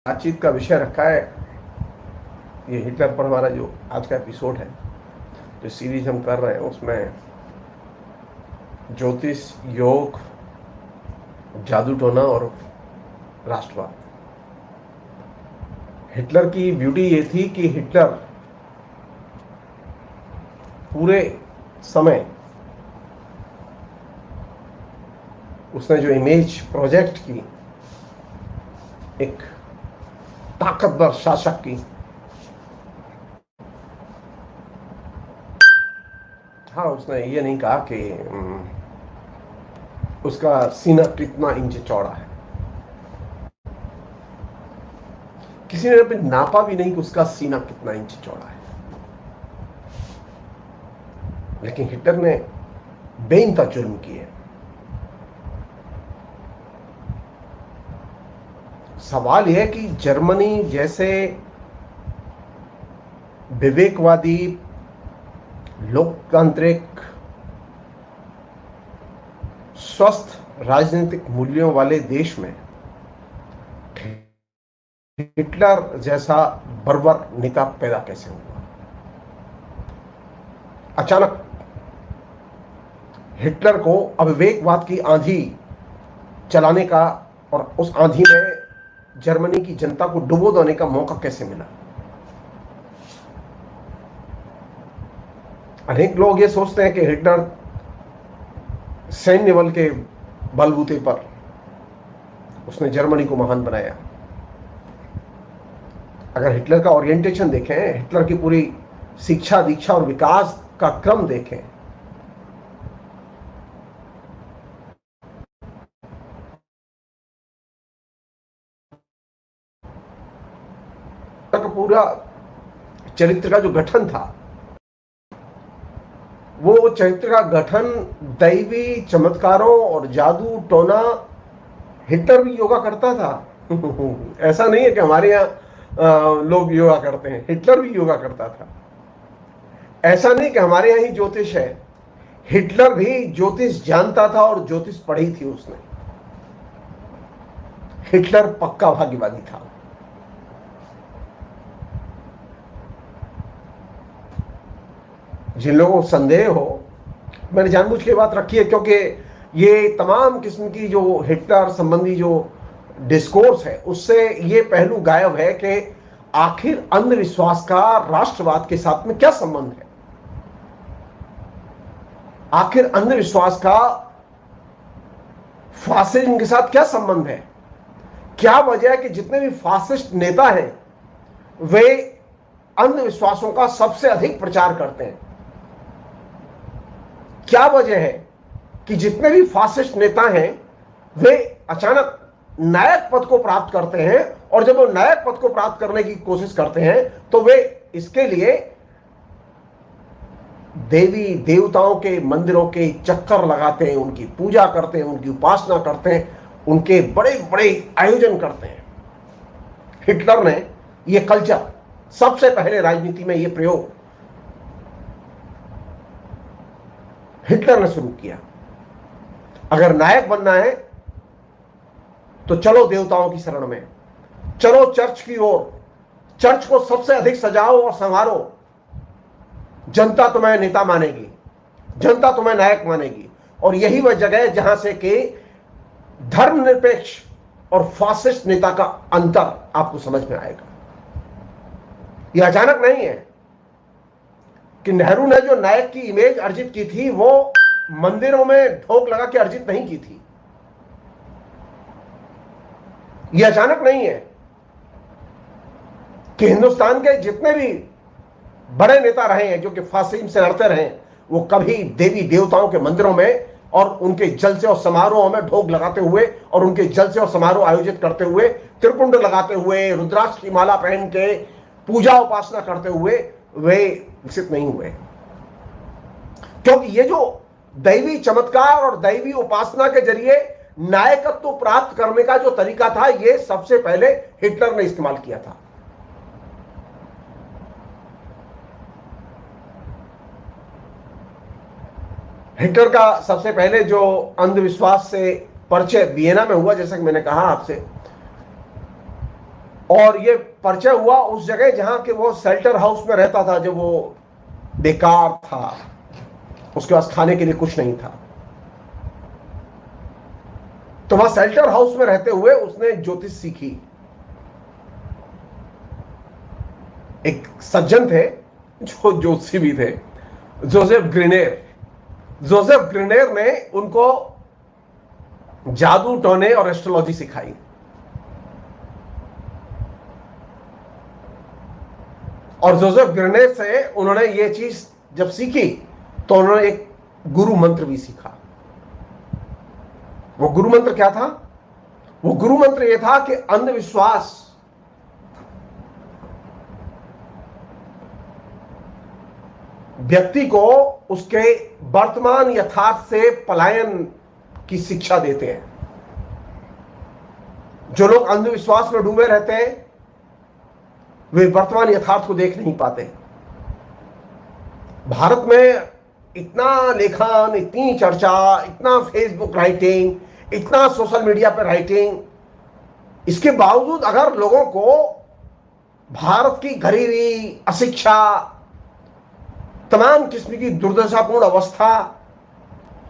बातचीत का विषय रखा है ये हिटलर पर। हमारा जो आज का एपिसोड है, जो सीरीज हम कर रहे हैं, उसमें ज्योतिष, योग, जादू टोना और राष्ट्रवाद। हिटलर की ब्यूटी ये थी कि हिटलर पूरे समय उसने जो इमेज प्रोजेक्ट की, एक ताकतवर शासक की, हाँ, उसने ये नहीं कहा कि उसका सीना कितना इंच चौड़ा है। किसी ने भी नापा भी नहीं कि उसका सीना कितना इंच चौड़ा है। लेकिन हिटलर ने बेइंतहा जुल्म किए। सवाल यह है कि जर्मनी जैसे विवेकवादी, लोकतांत्रिक, स्वस्थ राजनीतिक मूल्यों वाले देश में हिटलर जैसा बर्बर नेता पैदा कैसे हुआ? अचानक हिटलर को अविवेकवाद की आंधी चलाने का और उस आंधी में जर्मनी की जनता को डुबो देने का मौका कैसे मिला? अनेक लोग ये सोचते हैं कि हिटलर सैन्य बल के बलबूते पर उसने जर्मनी को महान बनाया। अगर हिटलर का ओरिएंटेशन देखें, हिटलर की पूरी शिक्षा, दीक्षा और विकास का क्रम देखें, पूरा चरित्र का जो गठन था, वो चरित्र का गठन दैवी चमत्कारों और जादू टोना। हिटलर भी योगा करता था। ऐसा नहीं है कि हमारे यहाँ लोग योगा करते हैं, हिटलर भी योगा करता था। ऐसा नहीं कि हमारे यहाँ ही ज्योतिष है, हिटलर भी ज्योतिष जानता था और ज्योतिष पढ़ी थी उसने। हिटलर पक्का भाग्यवादी था। जिन लोगों को संदेह हो, मैंने जानबूझ के बात रखी है क्योंकि ये तमाम किस्म की जो हिटलर संबंधी जो डिस्कोर्स है, उससे ये पहलू गायब है कि आखिर अंधविश्वास का राष्ट्रवाद के साथ में क्या संबंध है। आखिर अंधविश्वास का फासिज्म के साथ क्या संबंध है? क्या वजह है कि जितने भी फासिस्ट नेता हैं वे अंधविश्वासों का सबसे अधिक प्रचार करते हैं? क्या वजह है कि जितने भी फासिस्ट नेता हैं वे अचानक नायक पद को प्राप्त करते हैं, और जब वो नायक पद को प्राप्त करने की कोशिश करते हैं तो वे इसके लिए देवी देवताओं के मंदिरों के चक्कर लगाते हैं, उनकी पूजा करते हैं, उनकी उपासना करते हैं, उनके बड़े बड़े आयोजन करते हैं। हिटलर ने यह कल्चर सबसे पहले राजनीति में यह प्रयोग हिटलर ने शुरू किया। अगर नायक बनना है तो चलो देवताओं की शरण में, चलो चर्च की ओर, चर्च को सबसे अधिक सजाओ और संवारो, जनता तुम्हें नेता मानेगी, जनता तुम्हें नायक मानेगी। और यही वह जगह है जहां से कि धर्मनिरपेक्ष और फासिस्ट नेता का अंतर आपको समझ में आएगा। यह अचानक नहीं है कि नेहरू ने जो नायक की इमेज अर्जित की थी वो मंदिरों में ढोक लगा के अर्जित नहीं की थी। यह अचानक नहीं है कि हिंदुस्तान के जितने भी बड़े नेता रहे हैं जो कि फासिज्म से लड़ते रहे, वो कभी देवी देवताओं के मंदिरों में और उनके जलसे और समारोहों में ढोक लगाते हुए और उनके जलसे और समारोह आयोजित करते हुए, त्रिपुंड लगाते हुए, रुद्राक्ष की माला पहन के पूजा उपासना करते हुए वे विकसित नहीं हुए। क्योंकि ये जो दैवी चमत्कार और दैवी उपासना के जरिए नायकत्व प्राप्त करने का जो तरीका था, ये सबसे पहले हिटलर ने इस्तेमाल किया था। हिटलर का सबसे पहले जो अंधविश्वास से परिचय वियना में हुआ, जैसा कि मैंने कहा आपसे, और ये परिचय हुआ उस जगह जहां के वो शेल्टर हाउस में रहता था, जब वो बेकार था, उसके पास खाने के लिए कुछ नहीं था। तो वहां शेल्टर हाउस में रहते हुए उसने ज्योतिष सीखी। एक सज्जन थे जो ज्योतिषी भी थे, जोसेफ ग्रेनियर। जोसेफ ग्रेनियर ने उनको जादू टोने और एस्ट्रोलॉजी सिखाई। और जोसेफ ग्रेनियर से उन्होंने ये चीज जब सीखी तो उन्होंने एक गुरु मंत्र भी सीखा। वो गुरु मंत्र क्या था? वो गुरु मंत्र यह था कि अंधविश्वास व्यक्ति को उसके वर्तमान यथार्थ से पलायन की शिक्षा देते हैं। जो लोग अंधविश्वास में डूबे रहते हैं वे वर्तमान यथार्थ को देख नहीं पाते। भारत में इतना लेखन, इतनी चर्चा, इतना फेसबुक राइटिंग, इतना सोशल मीडिया पर राइटिंग, इसके बावजूद अगर लोगों को भारत की गरीबी, अशिक्षा, तमाम किस्म की दुर्दशापूर्ण अवस्था,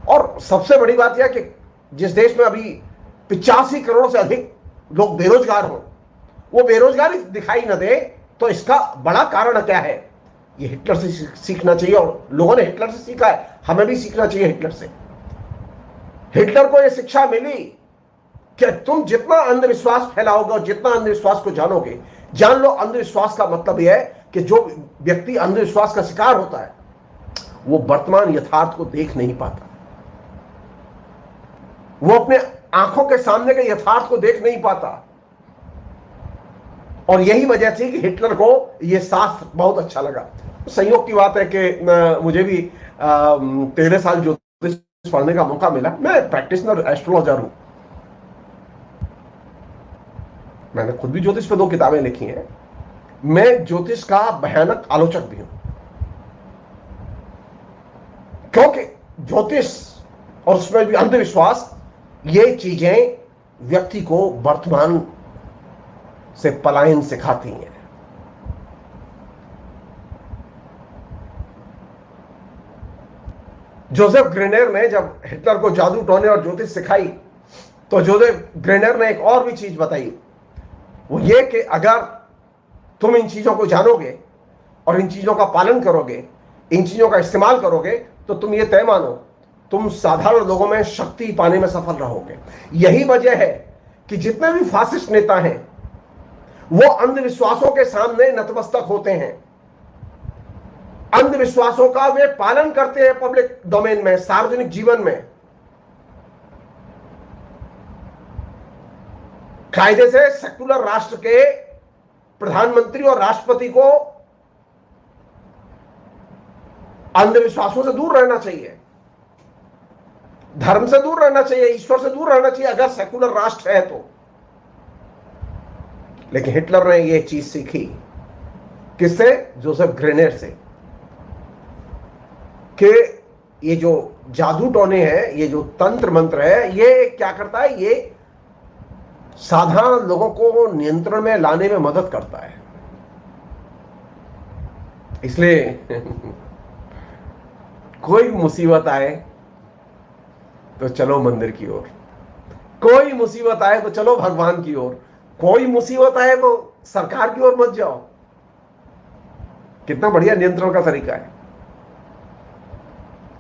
और सबसे बड़ी बात यह कि जिस देश में अभी 85 करोड़ से अधिक लोग बेरोजगार हो, वो बेरोजगारी दिखाई न दे, तो इसका बड़ा कारण क्या है? ये हिटलर से सीखना चाहिए, और लोगों ने हिटलर से सीखा है, हमें भी सीखना चाहिए हिटलर से। हिटलर को यह शिक्षा मिली कि तुम जितना अंधविश्वास फैलाओगे और जितना अंधविश्वास को जानोगे, जान लो अंधविश्वास का मतलब यह है कि जो व्यक्ति अंधविश्वास का शिकार होता है वो वर्तमान यथार्थ को देख नहीं पाता, वो अपने आंखों के सामने के यथार्थ को देख नहीं पाता। और यही वजह थी कि हिटलर को यह शास्त्र बहुत अच्छा लगा। संयोग की बात है कि मुझे भी 13 साल ज्योतिष पढ़ने का मौका मिला। मैं प्रैक्टिशनर एस्ट्रोलॉजर हूं, मैंने खुद भी ज्योतिष पर 2 किताबें लिखी हैं। मैं ज्योतिष का भयानक आलोचक भी हूं, क्योंकि ज्योतिष और उसमें भी अंधविश्वास, ये चीजें व्यक्ति को वर्तमान से पलायन सिखाती हैं। जोसेफ ग्रेनियर ने जब हिटलर को जादू टोने और ज्योतिष सिखाई तो जोसेफ ग्रेनियर ने एक और भी चीज बताई, वो ये कि अगर तुम इन चीजों को जानोगे और इन चीजों का पालन करोगे, इन चीजों का इस्तेमाल करोगे, तो तुम ये तय मानो तुम साधारण लोगों में शक्ति पाने में सफल रहोगे। यही वजह है कि जितने भी फासिस्ट नेता हैं वो अंधविश्वासों के सामने नतमस्तक होते हैं। अंधविश्वासों का वे पालन करते हैं पब्लिक डोमेन में, सार्वजनिक जीवन में। कायदे से सेक्युलर राष्ट्र के प्रधानमंत्री और राष्ट्रपति को अंधविश्वासों से दूर रहना चाहिए, धर्म से दूर रहना चाहिए, ईश्वर से दूर रहना चाहिए अगर सेक्युलर राष्ट्र है तो। लेकिन हिटलर ने यह चीज सीखी किससे? जोसेफ ग्रेनियर से, कि ये जो जादू टोने हैं, ये जो तंत्र मंत्र है, ये क्या करता है? ये साधारण लोगों को नियंत्रण में लाने में मदद करता है। इसलिए कोई मुसीबत आए तो चलो मंदिर की ओर, कोई मुसीबत आए तो चलो भगवान की ओर, कोई मुसीबत आए तो सरकार की ओर मत जाओ। कितना बढ़िया नियंत्रण का तरीका है।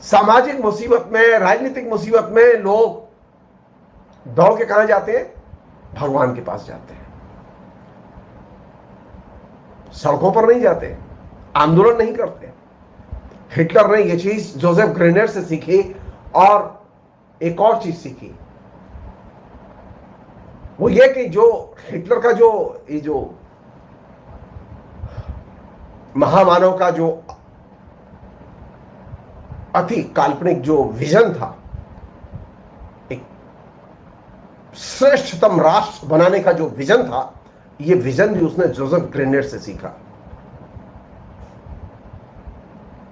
सामाजिक मुसीबत में, राजनीतिक मुसीबत में लोग दौड़ के कहां जाते हैं? भगवान के पास जाते हैं। सड़कों पर नहीं जाते, आंदोलन नहीं करते। हिटलर ने यह चीज जोसेफ ग्रेनियर से सीखी और एक और चीज सीखी, वो ये कि जो हिटलर का ये जो महामानव का जो अति काल्पनिक जो विजन था, एक श्रेष्ठतम राष्ट्र बनाने का जो विजन था, ये विजन भी उसने जोसेफ ग्रेनियर से सीखा।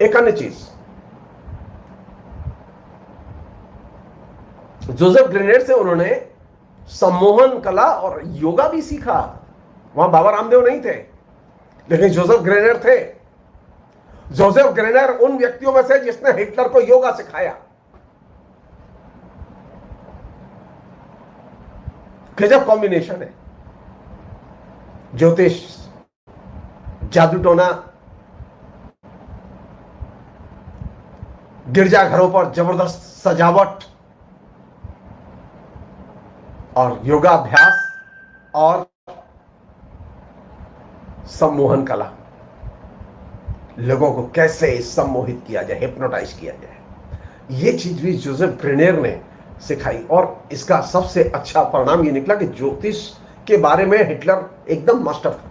एक अन्य चीज, जोसेफ ग्रेनियर से उन्होंने सम्मोहन कला और योगा भी सीखा। वहां बाबा रामदेव नहीं थे, लेकिन जोसेफ ग्रेनर थे। जोसेफ ग्रेनर उन व्यक्तियों में से जिसने हिटलर को योगा सिखाया। गजब कॉम्बिनेशन है। ज्योतिष, जादू टोना, गिरजाघरों पर जबरदस्त सजावट और योगाभ्यास और सम्मोहन कला, लोगों को कैसे सम्मोहित किया जाए, हिप्नोटाइज किया जाए, ये चीज भी जोसेफ ग्रेनर ने सिखाई। और इसका सबसे अच्छा परिणाम ये निकला कि ज्योतिष के बारे में हिटलर एकदम मास्टर था।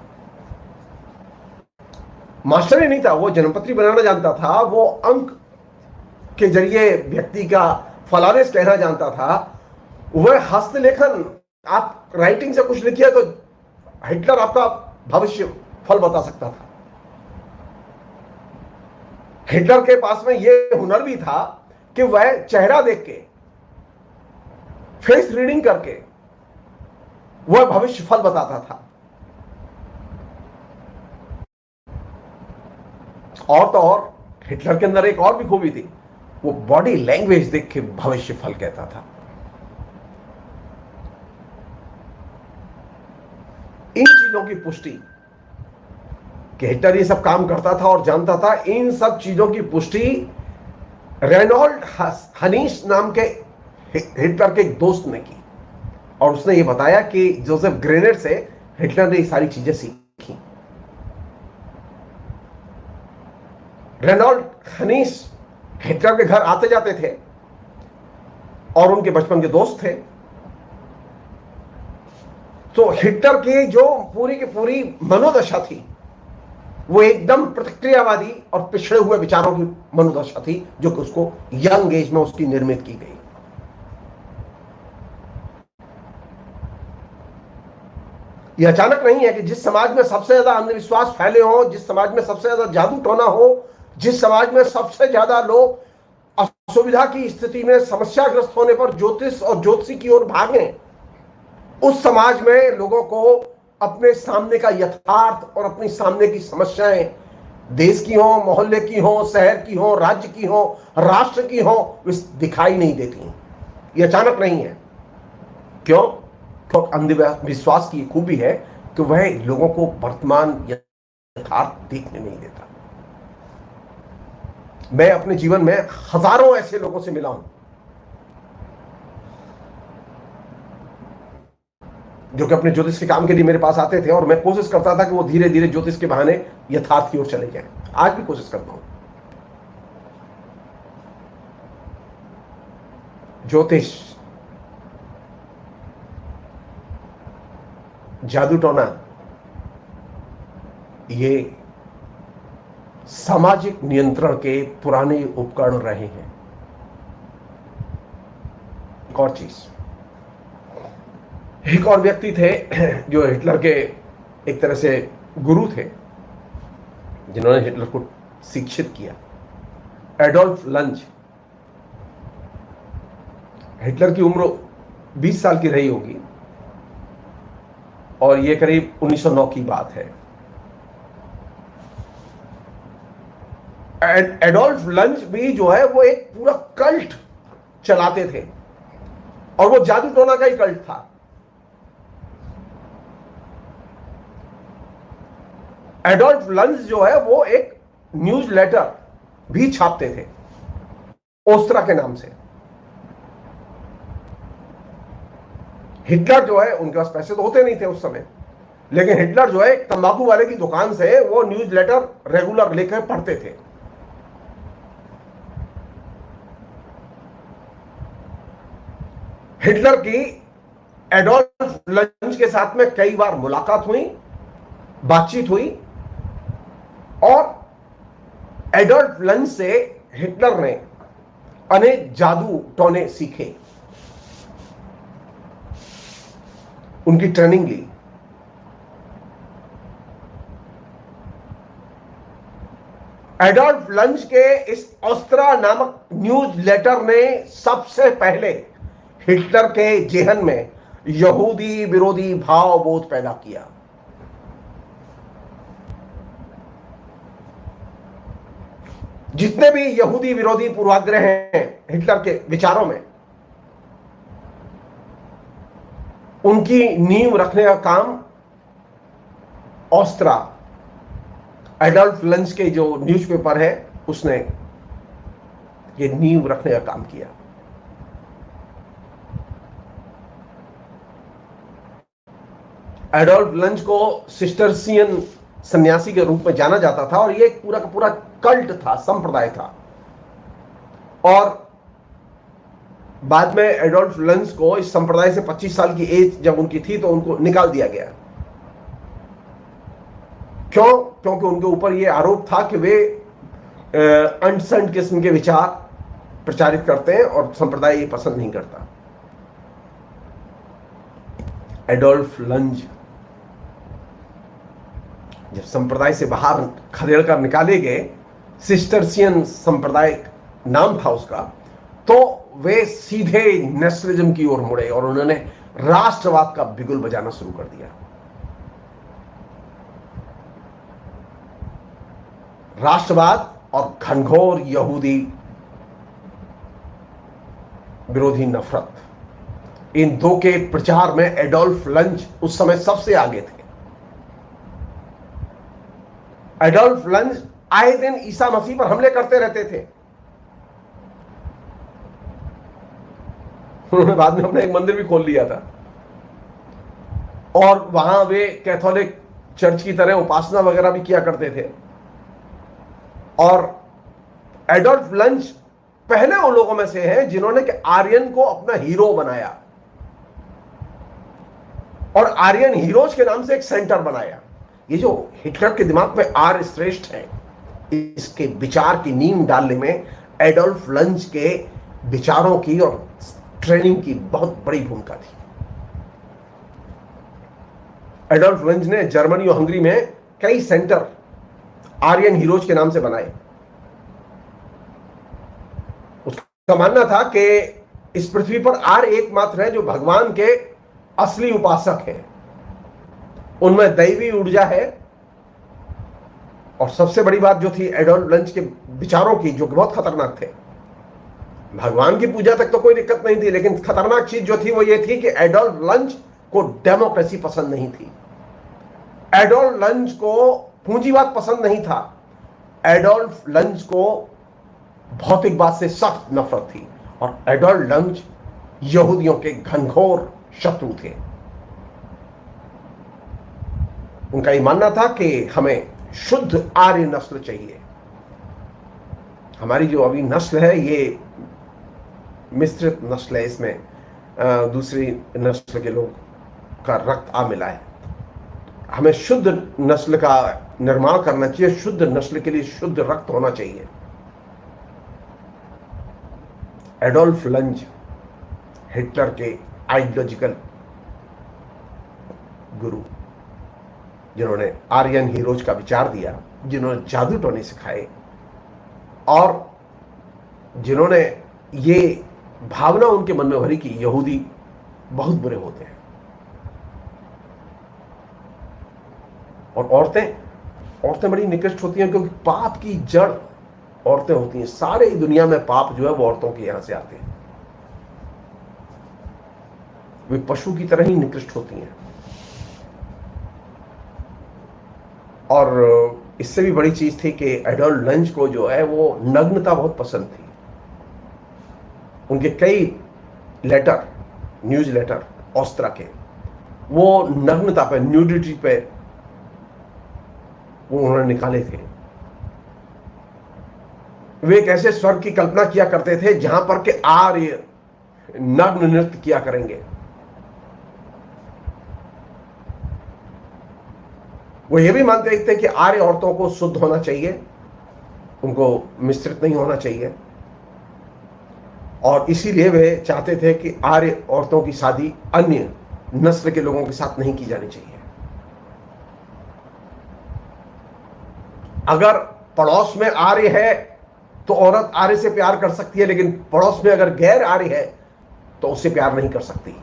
मास्टर ही नहीं था, वो जन्मपत्री बनाना जानता था, वो अंक के जरिए व्यक्ति का फलानेस कहना जानता था, वह हस्तलेखन, आप राइटिंग से कुछ लिखिए तो हिटलर आपका भविष्य फल बता सकता था। हिटलर के पास में यह हुनर भी था कि वह चेहरा देख के, फेस रीडिंग करके वह भविष्य फल बताता था। और तो और हिटलर के अंदर एक और भी खूबी थी, वो बॉडी लैंग्वेज देख के भविष्य फल कहता था। इन चीजों की पुष्टि कि हिटलर ये सब काम करता था और जानता था, इन सब चीजों की पुष्टि रेनॉल्ड हनीश नाम के हिटलर के एक दोस्त ने की। और उसने ये बताया कि जोसेफ ग्रेनर से हिटलर ने ये सारी चीजें सीखी। रेनॉल्ड हनीश हिटलर के घर आते जाते थे और उनके बचपन के दोस्त थे। तो हिटलर की जो पूरी की पूरी मनोदशा थी वो एकदम प्रतिक्रियावादी और पिछड़े हुए विचारों की मनोदशा थी, जो कि उसको यंग एज में उसकी निर्मित की गई। यह अचानक नहीं है कि जिस समाज में सबसे ज्यादा अंधविश्वास फैले हो, जिस समाज में सबसे ज्यादा जादू टोना हो, जिस समाज में सबसे ज्यादा लोग असुविधा की स्थिति में समस्याग्रस्त होने पर ज्योतिष और ज्योतिषी की ओर भागें, उस समाज में लोगों को अपने सामने का यथार्थ और अपनी सामने की समस्याएं, देश की हो, मोहल्ले की हो, शहर की हो, राज्य की हो, राष्ट्र की हो, वे दिखाई नहीं देती। ये अचानक नहीं है। क्यों? तो अंधविश्वास की खूबी है कि वह लोगों को वर्तमान यथार्थ देखने नहीं देता। मैं अपने जीवन में हजारों ऐसे लोगों से मिला हूं जो कि अपने ज्योतिष के काम के लिए मेरे पास आते थे, और मैं कोशिश करता था कि वो धीरे धीरे ज्योतिष के बहाने यथार्थ की ओर चले जाएं। आज भी कोशिश करता हूं। ज्योतिष, जादू टोना, ये सामाजिक नियंत्रण के पुराने उपकरण रहे हैं। एक और चीज, एक और व्यक्ति थे जो हिटलर के एक तरह से गुरु थे, जिन्होंने हिटलर को शिक्षित किया, एडोल्फ लंज। हिटलर की उम्र 20 साल की रही होगी और यह करीब 1909 की बात है। एडोल्फ लंज भी जो है वो एक पूरा कल्ट चलाते थे, और वो जादू टोना का ही कल्ट था। एडोल्फ लंज जो है वो एक न्यूज लेटर भी छापते थे ओस्त्रा के नाम से। हिटलर जो है, उनके पास पैसे तो होते नहीं थे उस समय, लेकिन हिटलर जो है तंबाकू वाले की दुकान से वो न्यूज लेटर रेगुलर लेकर पढ़ते थे। हिटलर की एडोल्फ लंज के साथ में कई बार मुलाकात हुई, बातचीत हुई, और एडोल्फ लंज से हिटलर ने अनेक जादू टोने सीखे, उनकी ट्रेनिंग ली। एडोल्फ लंज के इस ओस्त्रा नामक न्यूज लेटर ने सबसे पहले हिटलर के जेहन में यहूदी विरोधी भाव बोध पैदा किया। जितने भी यहूदी विरोधी पूर्वाग्रह हैं हिटलर के विचारों में, उनकी नींव रखने का काम ऑस्त्रा, एडोल्फ लंज के जो न्यूज़पेपर है, उसने ये नींव रखने का काम किया। एडोल्फ लंज को सिस्टरसियन सन्यासी के रूप में जाना जाता था और ये एक पूरा का पूरा कल्ट था, संप्रदाय था। और बाद में एडोल्फ लंज को इस संप्रदाय से 25 साल की एज जब उनकी थी तो उनको निकाल दिया गया। क्यों? क्योंकि उनके ऊपर यह आरोप था कि वे अनसंट किस्म के विचार प्रचारित करते हैं और संप्रदाय ये पसंद नहीं करता। एडोल्फ लंज जब संप्रदाय से बाहर खदेड़ कर निकाले गए, सिस्टरसियन संप्रदाय नाम था उसका, तो वे सीधे नेशनलिज्म की ओर मुड़े और उन्होंने राष्ट्रवाद का बिगुल बजाना शुरू कर दिया। राष्ट्रवाद और घनघोर यहूदी विरोधी नफरत, इन दो के प्रचार में एडोल्फ लंज उस समय सबसे आगे थे। एडोल्फ लंज आए दिन ईसा मसीह पर हमले करते रहते थे। उन्होंने बाद में अपना एक मंदिर भी खोल लिया था और वहां वे कैथोलिक चर्च की तरह उपासना वगैरह भी किया करते थे। और एडोल्फ लंज पहले उन लोगों में से हैं जिन्होंने कि आर्यन को अपना हीरो बनाया और आर्यन हीरोज के नाम से एक सेंटर बनाया। ये जो हिटलर के दिमाग में आर्य श्रेष्ठ है, इसके विचार की नींव डालने में एडोल्फ लंज के विचारों की और ट्रेनिंग की बहुत बड़ी भूमिका थी। एडोल्फ लंज ने जर्मनी और हंगरी में कई सेंटर आर्यन हीरोज के नाम से बनाए। उसका मानना था कि इस पृथ्वी पर आर्य एकमात्र है जो भगवान के असली उपासक हैं, उनमें दैवी ऊर्जा है। और सबसे बड़ी बात जो थी एडोल्फ लंज के विचारों की, जो बहुत खतरनाक थे, भगवान की पूजा तक तो कोई दिक्कत नहीं थी, लेकिन खतरनाक चीज जो थी वो ये थी कि एडोल्फ लंज को डेमोक्रेसी पसंद नहीं थी। एडोल्फ लंज को पूंजीवाद पसंद नहीं था। एडोल्फ लंज को भौतिकवाद से सख्त नफरत थी और एडोल्फ लंज यहूदियों के घनघोर शत्रु थे। उनका यह मानना था कि हमें शुद्ध आर्य नस्ल चाहिए। हमारी जो अभी नस्ल है ये मिश्रित नस्ल है, इसमें दूसरी नस्ल के लोग का रक्त आ मिला है। हमें शुद्ध नस्ल का निर्माण करना चाहिए, शुद्ध नस्ल के लिए शुद्ध रक्त होना चाहिए। एडोल्फ लंज हिटलर के आइडियोलॉजिकल गुरु, जिन्होंने आर्यन हीरोज का विचार दिया, जिन्होंने जादू टोने सिखाए और जिन्होंने ये भावना उनके मन में भरी कि यहूदी बहुत बुरे होते हैं और औरतें बड़ी निकृष्ट होती हैं, क्योंकि पाप की जड़ औरतें होती हैं। सारे दुनिया में पाप जो है वो औरतों के यहां से आते हैं। वे पशु की तरह ही निकृष्ट होती हैं। और इससे भी बड़ी चीज थी कि एडोल्फ लंज को जो है वो नग्नता बहुत पसंद थी। उनके कई लेटर, न्यूज लेटर ऑस्त्रा के, वो नग्नता पे, न्यूडिटी पे वो उन्होंने निकाले थे। वे एक ऐसे स्वर्ग की कल्पना किया करते थे जहां पर के आर्य नग्न नृत्य किया करेंगे। वो ये भी मानते थे कि आर्य औरतों को शुद्ध होना चाहिए, उनको मिश्रित नहीं होना चाहिए, और इसीलिए वे चाहते थे कि आर्य औरतों की शादी अन्य नस्ल के लोगों के साथ नहीं की जानी चाहिए। अगर पड़ोस में आर्य है तो औरत आर्य से प्यार कर सकती है, लेकिन पड़ोस में अगर गैर आर्य है तो उससे प्यार नहीं कर सकती।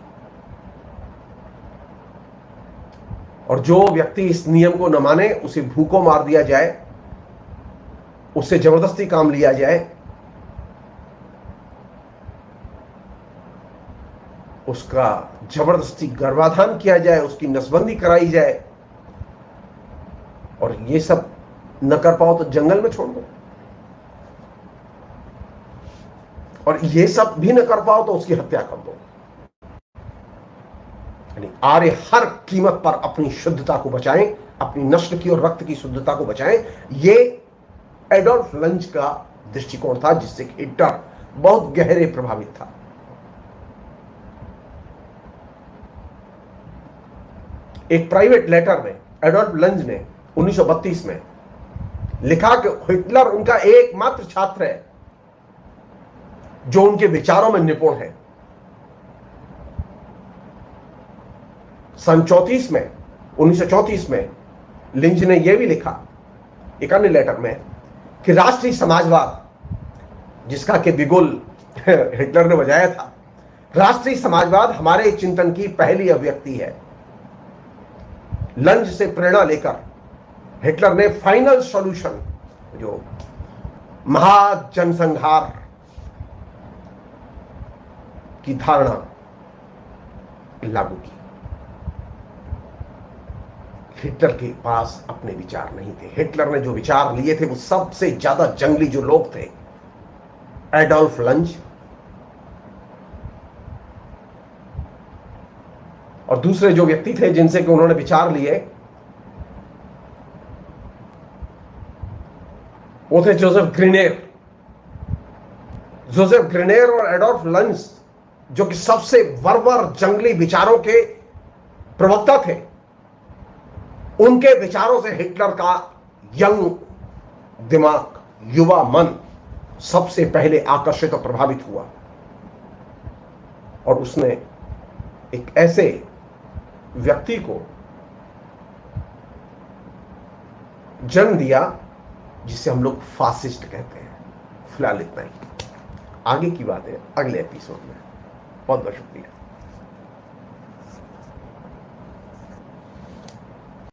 और जो व्यक्ति इस नियम को न माने उसे भूखों मार दिया जाए, उससे जबरदस्ती काम लिया जाए, उसका जबरदस्ती गर्भाधान किया जाए, उसकी नसबंदी कराई जाए, और ये सब न कर पाओ तो जंगल में छोड़ दो, और ये सब भी न कर पाओ तो उसकी हत्या कर दो। यानी आर्य हर कीमत पर अपनी शुद्धता को बचाएं, अपनी नस्ल की और रक्त की शुद्धता को बचाएं। ये एडोल्फ लंज का दृष्टिकोण था, जिससे हिटलर बहुत गहरे प्रभावित था। एक प्राइवेट लेटर में एडोल्फ लंज ने 1932 में लिखा कि हिटलर उनका एकमात्र छात्र है जो उनके विचारों में निपुण है। सन 1934 में लिंज ने यह भी लिखा एक अन्य लेटर में कि राष्ट्रीय समाजवाद, जिसका कि बिगुल हिटलर ने बजाया था, राष्ट्रीय समाजवाद हमारे चिंतन की पहली अभिव्यक्ति है। लंज से प्रेरणा लेकर हिटलर ने फाइनल सॉल्यूशन, जो महाजनसंहार की धारणा लागू की। हिटलर के पास अपने विचार नहीं थे। हिटलर ने जो विचार लिए थे वो सबसे ज्यादा जंगली जो लोग थे, एडोल्फ लंज और दूसरे जो व्यक्ति थे जिनसे कि उन्होंने विचार लिए, वो थे जोसेफ ग्रेनेर। जोसेफ ग्रेनेर और एडोल्फ लंज, जो कि सबसे बर्बर जंगली विचारों के प्रवक्ता थे, उनके विचारों से हिटलर का यंग दिमाग, युवा मन सबसे पहले आकर्षित और प्रभावित हुआ, और उसने एक ऐसे व्यक्ति को जन्म दिया जिसे हम लोग फासिस्ट कहते हैं। फिलहाल इतना ही, आगे की बात है अगले एपिसोड में। बहुत बहुत शुक्रिया।